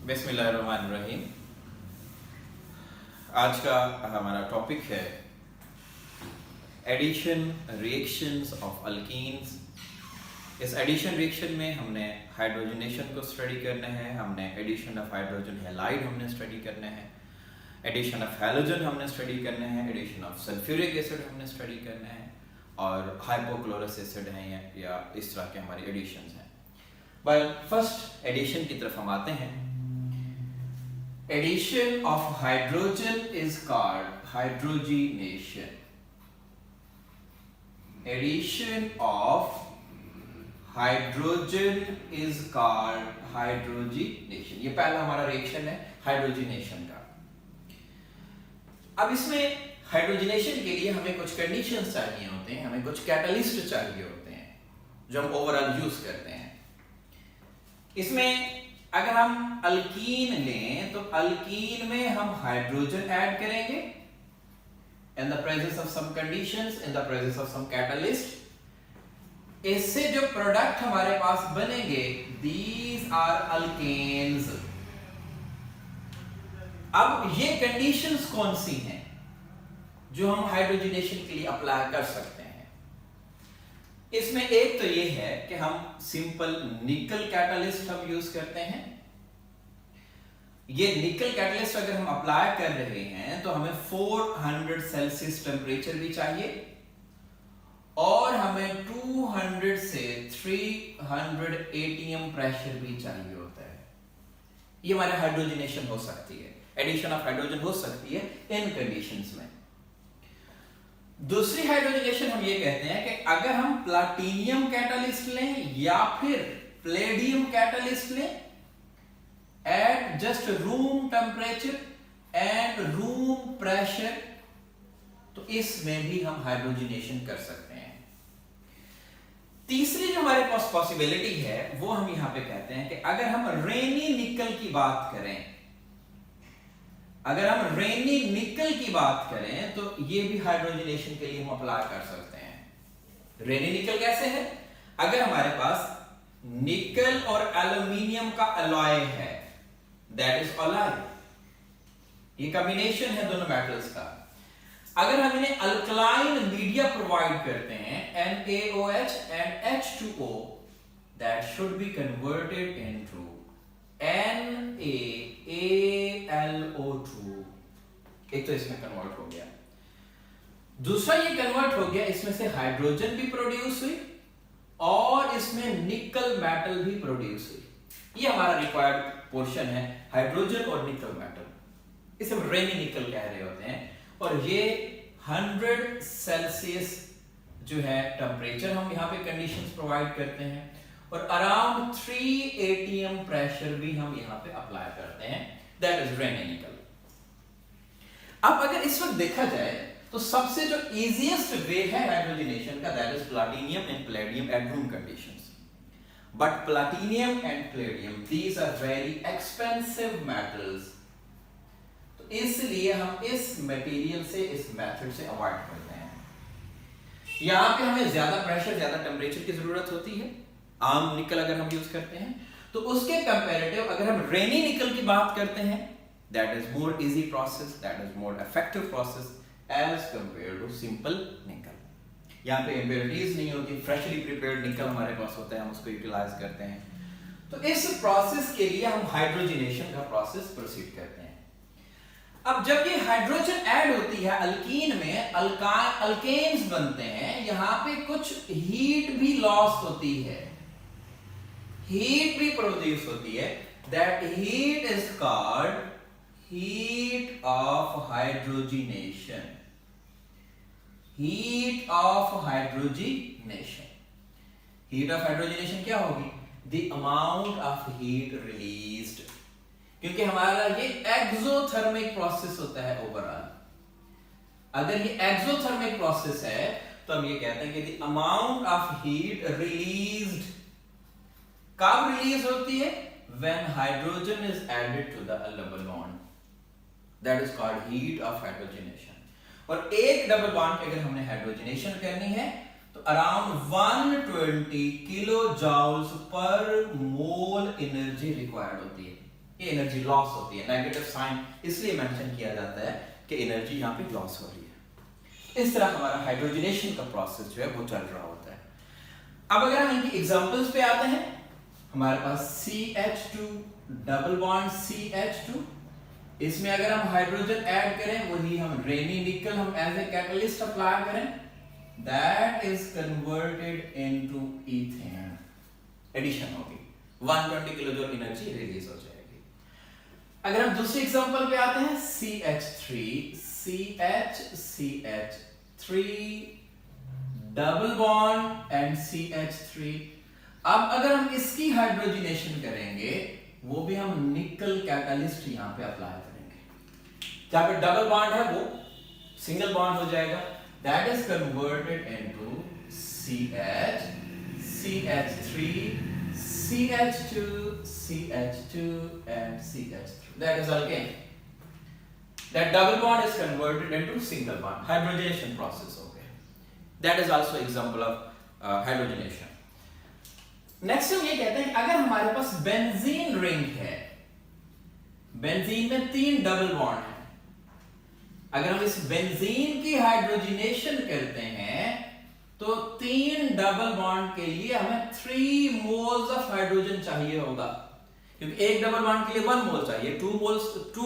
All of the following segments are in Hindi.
बिस्मिल्लाहिर्रहमानिर्रहीम। आज का हमारा टॉपिक है एडिशन रिएक्शंस ऑफ अल्कीन्स। इस एडिशन रिएक्शन में हमने हाइड्रोजनेशन को स्टडी करना है, हमने एडिशन ऑफ हाइड्रोजन हैलाइड हमने स्टडी करना है, एडिशन ऑफ हैलोजन हमने स्टडी करना है, एडिशन ऑफ सल्फ्यूरिक एसिड हमने स्टडी करना है और हाइपोक्लोरस एसिड हैं या इस तरह के हमारे एडिशंस हैं। वेल, फर्स्ट एडिशन की तरफ हम आते हैं। Addition of hydrogen is called hydrogenation. Addition of hydrogen is called hydrogenation. ये पहला हमारा रिएक्शन है हाइड्रोजनेशन का। अब इसमें हाइड्रोजनेशन के लिए हमें कुछ कंडीशंस चाहिए होते हैं, हमें कुछ कैटलिस्ट चाहिए होते हैं जो हम ओवरऑल यूज करते हैं। इसमें अगर हम अल्कीन लें तो अल्कीन में हम हाइड्रोजन ऐड करेंगे in the presence of some conditions, in the presence of some catalyst. इससे जो प्रोडक्ट हमारे पास बनेंगे दीज आर अल्केन्स। अब ये कंडीशंस कौन सी हैं जो हम हाइड्रोजनेशन के लिए अप्लाई कर सकते हैं? इसमें एक तो ये है कि हम सिंपल निकल कैटलिस्ट हम यूज करते हैं। ये निकल कैटलिस्ट अगर हम अप्लाई कर रहे हैं तो हमें 400 सेल्सियस टेम्परेचर भी चाहिए और हमें 200 से 300 एटीएम प्रेशर भी चाहिए होता है। ये हमारे हाइड्रोजनेशन हो सकती है, एडिशन ऑफ हाइड्रोजन हो सकती है इन कंडीशंस में। दूसरी हाइड्रोजनेशन हम ये कहते हैं कि अगर हम प्लैटिनियम कैटलिस्ट लें या फिर प्लेडियम कैटलिस्ट लें at just room temperature and room pressure, तो इसमें भी हम हाइड्रोजनेशन कर सकते हैं। तीसरी जो हमारे पास पॉसिबिलिटी है वो हम यहां पे कहते हैं कि अगर हम रेनी निकल की बात करें, अगर हम रेनी निकल की बात करें तो ये भी हाइड्रोजनेशन के लिए हम अप्लाई कर सकते हैं। रेनी निकल कैसे है? अगर हमारे पास निकल और एल्यूमिनियम का अलॉय है, दैट इज अलॉय, ये कॉम्बिनेशन है दोनों मेटल्स का। अगर हम इन्हें अल्कलाइन मीडिया प्रोवाइड करते हैं NaOH and H2O, that should be converted into NaAlO2। एक तो इसमें कन्वर्ट हो गया, दूसरा ये कन्वर्ट हो गया, इसमें से हाइड्रोजन भी प्रोड्यूस हुई और इसमें निकल मेटल भी प्रोड्यूस हुई। ये हमारा रिक्वायर्ड पोर्शन है, हाइड्रोजन और निकल मेटल। इसे हम रेनी निकल कह रहे होते हैं और ये 100 सेल्सियस जो है टेम्परेचर हम यहाँ पे कंडीशंस प्रोवाइड करते हैं और अराउंड 3 एटीएम प्रेशर भी हम यहाँ पे अप्लाई करते हैं, दैट इज रेनी निकल। अब अगर इस वक्त देखा जाए तो सबसे जो इजीएस्ट वे है हाइड्रोजनेशन का, that is platinum and palladium at room conditions. But platinum and palladium these are very expensive metals, तो इसलिए हम इस मटेरियल से, इस मेथड से अवॉइड करते हैं। यहां पे हमें ज्यादा प्रेशर, ज्यादा टेम्परेचर की जरूरत होती है आम निकल अगर हम यूज करते हैं, तो उसके कंपैरेटिव अगर हम रेनी निकल की बात करते हैं, that is more easy process, that is more effective process as compare to simple nickel. यहाँ पे इम्प्योरिटीज नहीं होती, फ्रेशली प्रिपेयर्ड निकल हमारे पास होता है, हम उसको यूटिलाइज करते हैं। तो इस प्रोसेस के लिए हम हाइड्रोजनेशन का प्रोसेस प्रोसीड करते हैं। अब जब ये हाइड्रोजन ऐड होती है अल्कीन में, अल्केन्स बनते हैं, यहां पे कुछ हीट भी लॉस होती है, हीट भी प्रोड्यूस होती है। That heat is called heat of hydrogenation. Heat of hydrogenation, heat of hydrogenation क्या होगी? The amount of heat released, क्योंकि हमारा ये एक्सोथर्मिक प्रोसेस होता है ओवरऑल। अगर ये एक्सोथर्मिक प्रोसेस है तो हम ये कहते हैं कि the amount of heat released कब रिलीज होती है? When hydrogen is added to the double bond, that is called heat of hydrogenation. और एक डबल बॉन्ड अगर हमने हाइड्रोजनेशन करनी है तो अराउंड 120 किलो जॉल्स पर मोल एनर्जी रिक्वायर्ड होती है। ये एनर्जी लॉस होती है, नेगेटिव साइन इसलिए मेंशन किया जाता है कि एनर्जी यहाँ पे लॉस हो रही है। इस तरह हमारा हाइड्रोजनेशन का प्रोसेस जो है वो चल रहा होता है। अब अगर हम इनकी एग्जांपल्स पे आते हैं, हमारे पास CH2 डबल बॉन्ड CH2, इसमें अगर हम हाइड्रोजन ऐड करें, वही हम रेनी निकल हम एज ए कैटलिस्ट अप्लाई करें, that is converted into ethane, addition होगी, 120 किलो जूल एनर्जी रिलीज हो जाएगी। अगर हम दूसरी एग्जांपल पे आते हैं, CH3 double bond and CH3, अब अगर हम इसकी हाइड्रोजनेशन करेंगे, वो भी हम निकल कैटलिस्ट यहां पे अप्लाई करेंगे। जहां पे डबल बॉन्ड है वो सिंगल बॉन्ड हो जाएगा, that is converted into CH, CH3, CH2, CH2 and CH3, that is alkane. That double bond is converted into single bond, hydrogenation process हो गया, that is also example of hydrogenation. Next हम ये कहते हैं अगर हमारे पास बेंजीन रिंग है, बेंजीन में 3 डबल बॉन्ड है, अगर हम इस बेंजीन की हाइड्रोजनेशन करते हैं तो 3 डबल बॉन्ड के लिए हमें 3 मोल्स ऑफ हाइड्रोजन चाहिए होगा, क्योंकि एक डबल बॉन्ड के लिए 1 मोल चाहिए, 2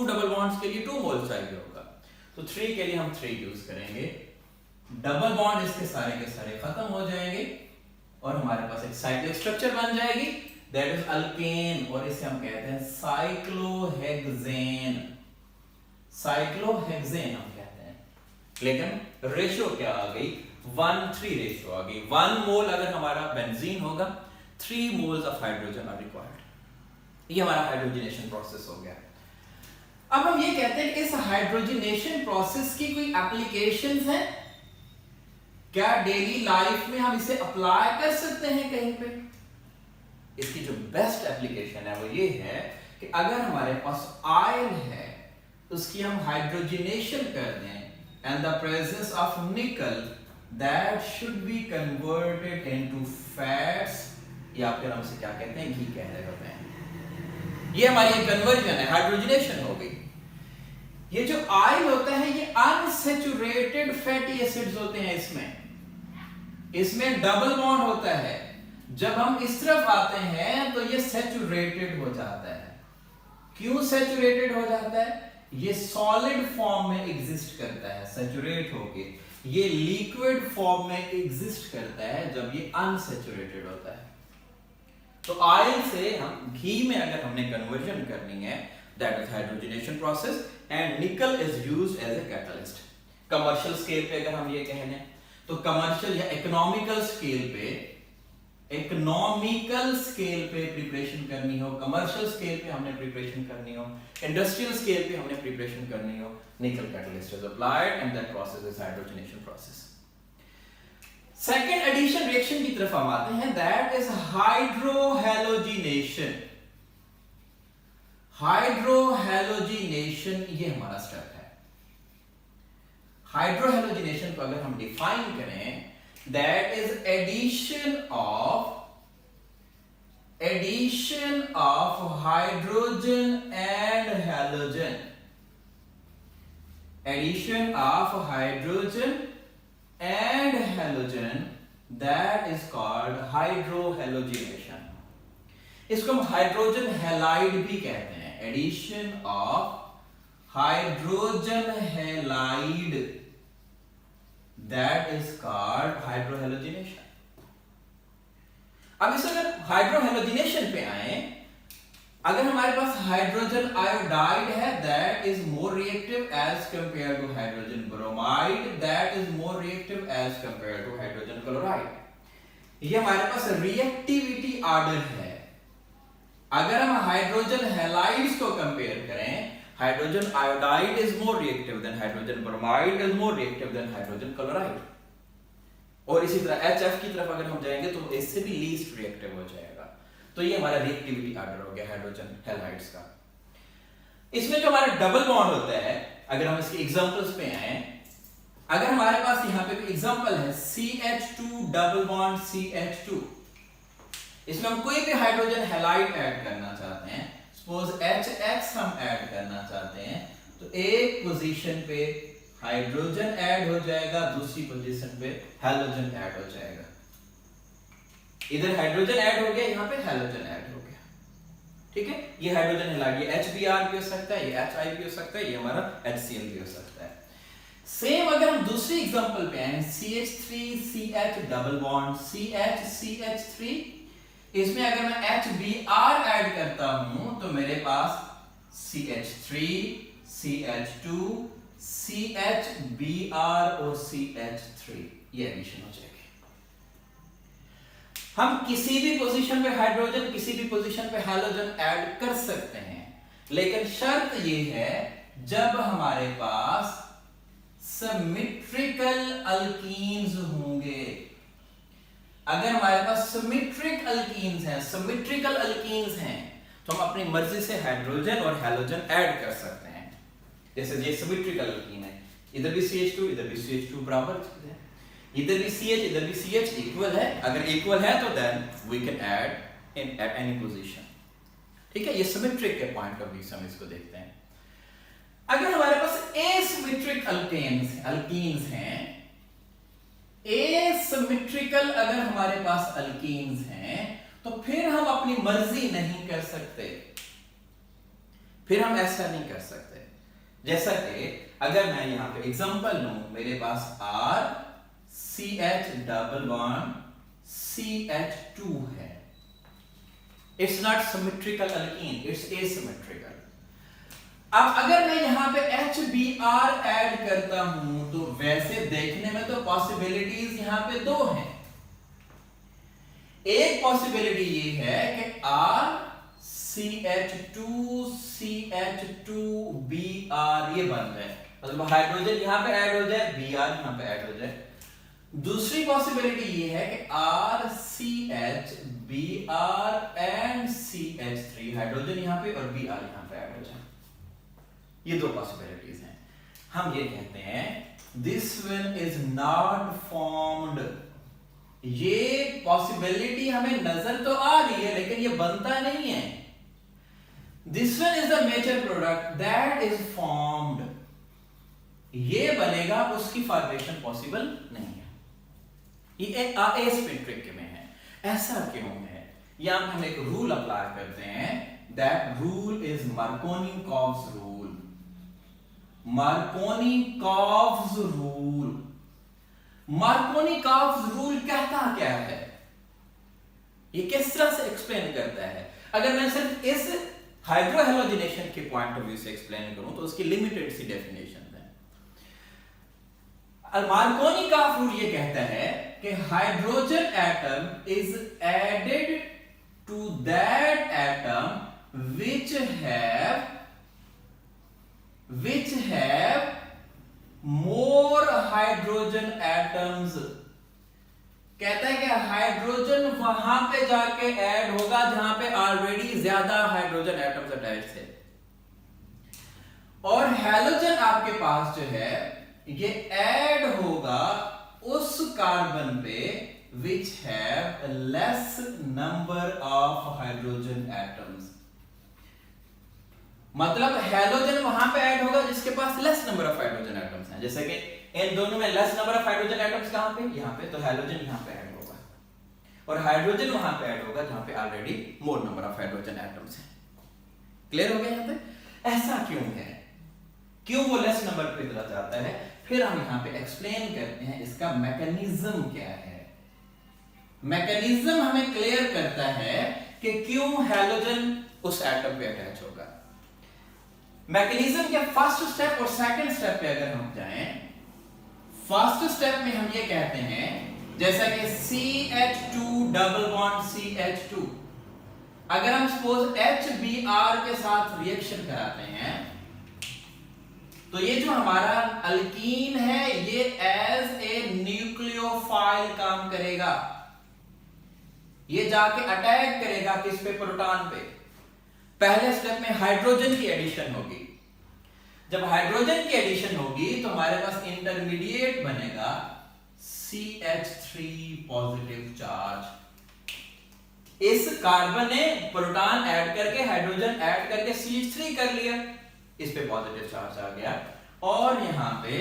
डबल बॉन्ड्स के लिए 2 मोल चाहिए होगा, तो 3 के लिए हम 3 यूज करेंगे। डबल बॉन्ड इसके सारे के सारे खत्म हो जाएंगे और हमारे पास एक साइक्लिक स्ट्रक्चर बन जाएगी, दैट इज अल्केन, और इसे हम कहते हैं साइक्लोहेक्सेन, साइक्लोहेक्सेन हम कहते हैं। लेकिन रेशियो क्या आ गई, 1:3 रेशियो आ गई, 1 मोल अगर हमारा बेंजीन होगा, 3 moles of hydrogen are required. ये हमारा हाइड्रोजनेशन प्रोसेस हो गया। अब हम ये कहते हैं कि इस हाइड्रोजनेशन प्रोसेस की कोई एप्लीकेशंस हैं क्या, डेली लाइफ में हम इसे अप्लाई कर सकते हैं कहीं पे? इसकी जो बेस्ट एप्लीकेशन है वो ये है कि अगर हमारे पास ऑयल है, उसकी हम हाइड्रोजनेशन कर दें एंड द प्रेजेंस ऑफ निकल, that should be converted into fats, या फिर हम इसे क्या कहते हैं, घी कह रहे होते हैं। ये हमारी कन्वर्जन है, हाइड्रोजनेशन हो गई। ये जो ऑयल होता है ये अनसैचुरेटेड फैटी एसिड्स होते हैं, इसमें डबल बॉन्ड होता है, जब हम इस तरफ आते हैं तो ये सैचुरेटेड हो जाता है। क्यों सैचुरेटेड हो जाता है? ये सॉलिड फॉर्म में एग्जिस्ट करता है, सैचुरेट होके ये लिक्विड फॉर्म में एग्जिस्ट करता है जब ये अनसैचुरेटेड होता है। तो ऑयल से हम घी में अगर हमने कन्वर्जन करनी है, that is hydrogenation process, and nickel is used as a catalyst. Commercial scale पे अगर हम ये कह लें तो कमर्शियल या इकोनॉमिकल स्केल पे प्रिपरेशन करनी हो, कमर्शियल स्केल पे हमने प्रिपरेशन करनी हो, इंडस्ट्रियल स्केल पे हमने प्रिपरेशन करनी हो, निकल catalyst is applied and that process is hydrogenation process. Second edition reaction की तरफ हम आते हैं, दैट इज हाइड्रोहैलोजिनेशन। हाइड्रोहैलोजिनेशन ये हमारा स्टेप है। हाइड्रोहैलोजिनेशन को अगर हम डिफाइन करें, that is addition of hydrogen and halogen, addition of hydrogen and halogen, that is called hydrohalogenation. इसको हम हाइड्रोजन हैलाइड भी कहते हैं, addition of hydrogen halide, that is called hydrohalogenation. अब इस अगर हाइड्रोहैलोजिनेशन पे आए, अगर हमारे पास हाइड्रोजन आयोडाइड है, that is more reactive as compare to hydrogen bromide, that is more reactive as compare to hydrogen chloride. ये हमारे पास रिएक्टिविटी ऑर्डर है। अगर हम हाइड्रोजन हैलाइड्स को कंपेयर करें, hydrogen iodide is more reactive than hydrogen bromide is more reactive than hydrogen chloride, और इसी तरह HF की तरफ अगर हम जाएंगे तो इससे भी लीस्ट रिएक्टिव हो जाएगा। तो ये हमारा रिएक्टिविटी ऑर्डर हो गया हाइड्रोजन हैलाइड्स का। इसमें जो हमारा डबल बॉन्ड होता है, अगर हम इसके एग्जांपल्स पे आए, अगर हमारे पास यहाँ पे कोई एग्जांपल है CH2 डबल बॉन्ड CH2, इसमें हम कोई भी हाइड्रोजन हैलाइड ऐड करना चाहते हैं, सपोज HF X हम ऐड करना चाहते हैं तो एक पोजीशन पे हाइड्रोजन ऐड हो जाएगा, दूसरी पोजीशन पे हैलोजन ऐड हो जाएगा। इधर हाइड्रोजन ऐड हो गया, यहाँ पे हैलोजन ऐड हो गया। ठीक है, ये हाइड्रोजन हिला गया, HBr भी हो सकता है, ये HI भी हो सकता है, ये हमारा HCl भी हो सकता है। सेम अगर हम दूसरी एग्जांपल पे आए, CH3CH डबल बॉन्ड CH3, इसमें अगर मैं HBr ऐड करता हूं तो मेरे पास CH3 CH2 CHBr और CH3 ये एडिशन हो जाएगी। हम किसी भी पोजीशन पे हाइड्रोजन, किसी भी पोजीशन पे हैलोजन ऐड कर सकते हैं, लेकिन शर्त ये है जब हमारे पास सिमेट्रिकल अल्कीन्स होंगे। अगर हमारे पास सिमेट्रिक अल्कीन्स हैं, सिमेट्रिकल अल्कीन्स हैं, तो हम अपनी मर्जी से हाइड्रोजन और हैलोजन ऐड कर सकते हैं। जैसे ये सिमेट्रिकल अल्कीन है, इधर भी CH2 इधर भी CH2 बराबर है, इधर भी CH इधर भी CH इक्वल है। अगर इक्वल है तो then we can add in at any position. ठीक है, ये सिमेट्रिक के पॉइंट ऑफ व्यू से हम इसको देखते हैं। अगर हमारे पास एसिमेट्रिक अल्कीन्स हैं, एसिमेट्रिकल अगर हमारे पास अल्कीन्स हैं, तो फिर हम अपनी मर्जी नहीं कर सकते, फिर हम ऐसा नहीं कर सकते। जैसा कि अगर मैं यहां पे एग्जांपल लूं, मेरे पास R CH double bond CH2 है, it's not symmetrical alkyne, it's asymmetrical. अब अगर मैं यहां पे HBr ऐड करता हूं तो वैसे देखने में तो पॉसिबिलिटीज यहां पे दो हैं। एक पॉसिबिलिटी ये है कि R CH2 CH2Br ये बन जाए, मतलब हाइड्रोजन यहां पे ऐड हो जाए, Br यहां पे ऐड हो जाए। दूसरी पॉसिबिलिटी ये है कि R CH Br and CH3, hydrogen यहां पे और Br यहां पे ऐड हो जाए। ये दो पॉसिबिलिटीज हैं। हम ये कहते हैं this one is not formed. ये पॉसिबिलिटी हमें नजर तो आ रही है लेकिन ये बनता नहीं है। This one is the major product that is formed, ये बनेगा, उसकी फॉर्मेशन पॉसिबल नहीं है। ये एसिमेट्रिक में है। ऐसा क्यों है? यहां हम एक रूल अप्लाई करते हैं, that rule is Markovnikov's rule. Markovnikov's rule, Markovnikov's rule कहता क्या है, ये किस तरह से एक्सप्लेन करता है? अगर मैं सिर्फ इस हाइड्रोहेलोजिनेशन के पॉइंट ऑफ व्यू से एक्सप्लेन करूं तो उसकी लिमिटेड सी डेफिनेशन है। मार्कोनी-कॉव्स रूल ये कहता है कि hydrogen atom is added to that atom which have more hydrogen atoms। कहता है कि हाइड्रोजन वहां पे जाके ऐड होगा जहां पे ऑलरेडी ज्यादा हाइड्रोजन एटम्स अटैच थे, और हैलोजन आपके पास जो है ये ऐड होगा उस कार्बन पे which have less number of hydrogen atoms। मतलब हैलोजन वहां पे ऐड होगा जिसके पास less number of hydrogen atoms हैं। जैसे कि इन दोनों में less number of hydrogen atoms कहां पे? यहां पे। तो हैलोजन यहां पे ऐड होगा और हाइड्रोजन वहां पे ऐड होगा जहां पे already more number of hydrogen atoms हैं। क्लियर हो गया यहां पे? ऐसा क्यों है, क्यों वो लेस नंबर पे चला जाता है? फिर हम यहां पे एक्सप्लेन करते हैं इसका मैकेनिज्म क्या है। मैकेनिज्म हमें क्लियर करता है कि क्यों हैलोजन उस एटम पे अटैच होगा। मैकेनिज्म के फर्स्ट स्टेप और सेकंड स्टेप पे अगर हम जाएं, फर्स्ट स्टेप में हम ये कहते हैं जैसा कि CH2 डबल बॉन्ड CH2, अगर हम सपोज HBr के साथ रिएक्शन कराते हैं तो ये जो हमारा अल्कीन है ये एज ए न्यूक्लियोफाइल काम करेगा। ये जाके अटैक करेगा किस पे? प्रोटॉन पे। पहले स्टेप में हाइड्रोजन की एडिशन होगी। जब हाइड्रोजन की एडिशन होगी तो हमारे पास इंटरमीडिएट बनेगा CH3 पॉजिटिव चार्ज। इस कार्बन ने प्रोटॉन ऐड करके हाइड्रोजन ऐड करके CH3 कर लिया, इस पे पॉजिटिव चार्ज आ गया और यहां पे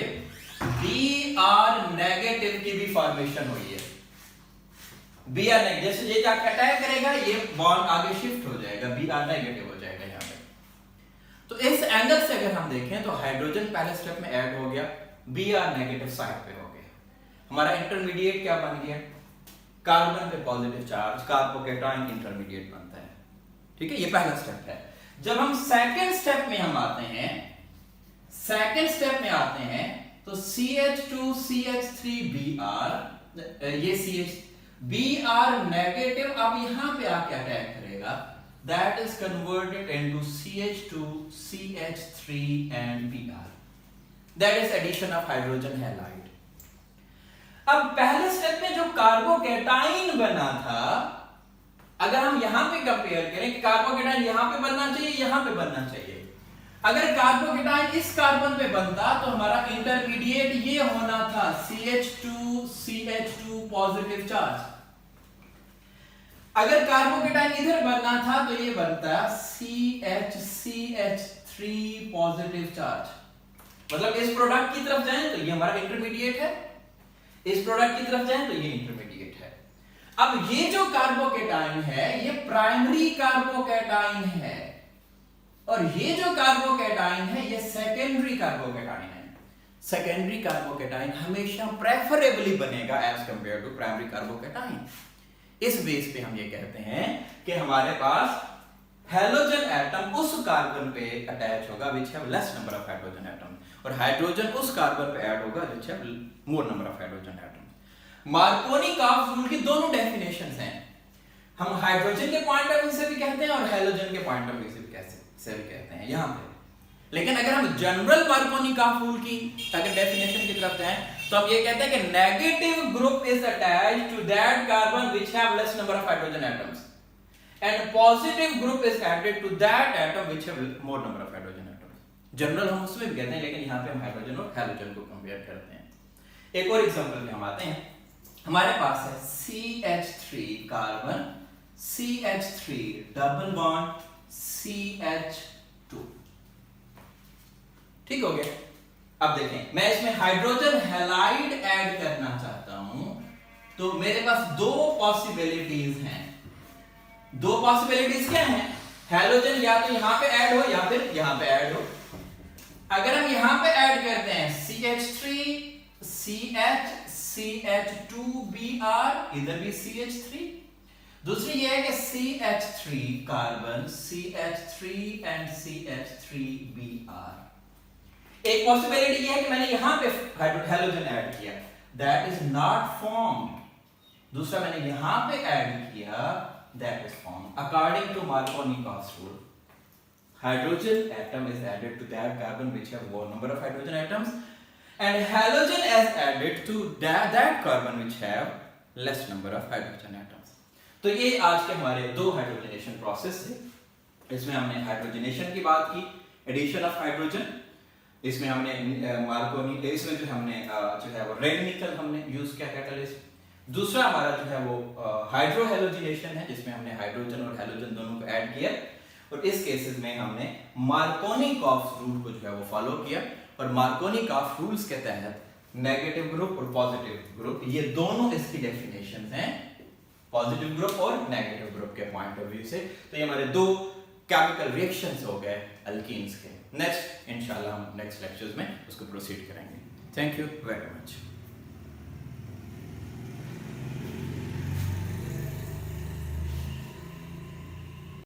Br नेगेटिव की भी फॉर्मेशन हुई है। Br नेगेटिव जैसे ये जाके अटैक करेगा ये बॉन्ड आगे शिफ्ट हो जाएगा, Br नेगेटिव हो जाएगा यहां पे। तो इस एंगल से अगर हम देखें तो हाइड्रोजन पहले स्टेप में ऐड हो गया, Br नेगेटिव साइड पे हो गया, हमारा इंटरमीडिएट क्या बन गया, कार्बन पे पॉजिटिव चार्ज कार्बोकेटाइन इंटरमीडिएट बनता है। ठीक है, ये पहला स्टेप है। जब हम सेकंड स्टेप में हम आते हैं, सेकंड स्टेप में आते हैं तो CH2 CH3 Br, ये CH Br नेगेटिव अब यहां पे आके अटैक करेगा, that is converted into CH2 CH3 and Br, that is addition of hydrogen halide। अब पहले स्टेप में जो कार्बोकेटाइन बना था, अगर हम यहां पे कंपेयर करें कि कार्बोकेटाइन यहां पे बनना चाहिए यहां पे बनना चाहिए, अगर कार्बोकेटाइन इस कार्बन पे बनता तो हमारा इंटरमीडिएट ये होना था CH2 CH2 पॉजिटिव चार्ज, अगर कार्बोकेटाइन इधर बनना था तो ये बनता CH CH3 पॉजिटिव चार्ज। मतलब इस प्रोडक्ट की तरफ जाएं तो ये हमारा इंटरमीडिएट है, इस प्रोडक्ट की तरफ जाएं तो ये इंटरमीडिएट है। अब ये जो कार्बोकेटाइन है ये प्राइमरी कार्बोकेटाइन है और ये जो कार्बोकेटाइन है ये सेकेंडरी कार्बोकेटाइन है। सेकेंडरी कार्बोकेटाइन हमेशा प्रेफरेबली बनेगा as compare to primary carbocation. इस बेस पे हम ये कहते हैं कि हमारे पास हैलोजन एटम उस कार्बन पे अटैच होगा which have less number of hydrogen atom और हाइड्रोजन उस कार्बन पे ऐड होगा which have more number of hydrogen atom. Markovnikov rule की दोनों डेफिनेशंस हैं, हम हाइड्रोजन के पॉइंट ऑफ व्यू से भी कहते हैं और हैलोजन के पॉइंट ऑफ व्यू से भी कहते हैं यहां पे। लेकिन अगर हम जनरल मार्कोनी-काफ रूल की अगर डेफिनेशन की तरफ जाएं तो हम ये कहते हैं कि negative group is attached to that carbon which have less number of hydrogen atoms and positive group is added to that atom which have more number of hydrogen atoms. General हम उसमें भी कहते हैं लेकिन यहां पे हम हाइड्रोजन और हैलोजन को कंपेयर करते हैं। एक और एग्जांपल में हम आते हैं, हमारे पास है CH3 carbon CH3 double bond CH2, ठीक हो गया। अब देखें मैं इसमें हाइड्रोजन हैलाइड ऐड करना चाहता हूं तो मेरे पास दो पॉसिबिलिटीज हैं। दो पॉसिबिलिटीज क्या हैं, हैलोजन या तो यहां पे ऐड हो या फिर यहां पे ऐड हो। अगर हम यहां पे ऐड करते हैं CH3 CH CH2Br, इधर भी CH3, दूसरी ये है कि CH3 carbon CH3 and CH3Br। एक पॉसिबिलिटी ये है कि मैंने यहां पे हैलोजन ऐड किया, दैट इज नॉट फॉर्म्ड। दूसरा मैंने यहां पे ऐड किया, that is formed. According to Markovnikov rule, hydrogen atom is added to that carbon which have more number of hydrogen atoms and halogen is added to that carbon which have less number of hydrogen atoms। तो ये आज के हमारे दो हाइड्रोजनेशन प्रोसेस थे। इसमें हमने हाइड्रोजनेशन की बात की, एडिशन ऑफ हाइड्रोजन, इसमें हमने मार्कोनी, इसमें जो हमने जो है वो रेड निकल हमने यूज किया कैटालिस्ट। दूसरा हमारा जो है वो हाइड्रोहेलोजिनेशन है जिसमें हमने हाइड्रोजन और हैलोजन दोनों को ऐड किया और इस केसेस में हमने मार्कोनी-काफ रूल को जो है वो फॉलो किया और मार्कोनी-काफ रूल्स के तहत नेगेटिव ग्रुप और पॉजिटिव ग्रुप ये दोनों इसकी डेफिनेशंस हैं, पॉजिटिव ग्रुप और नेगेटिव ग्रुप के पॉइंट ऑफ व्यू से। तो ये हमारे दो केमिकल रिएक्शंस हो गए अल्कीन्स के। नेक्स्ट इंशाल्लाह हम नेक्स्ट लेक्चर्स में उसको प्रोसीड करेंगे। Thank you very much.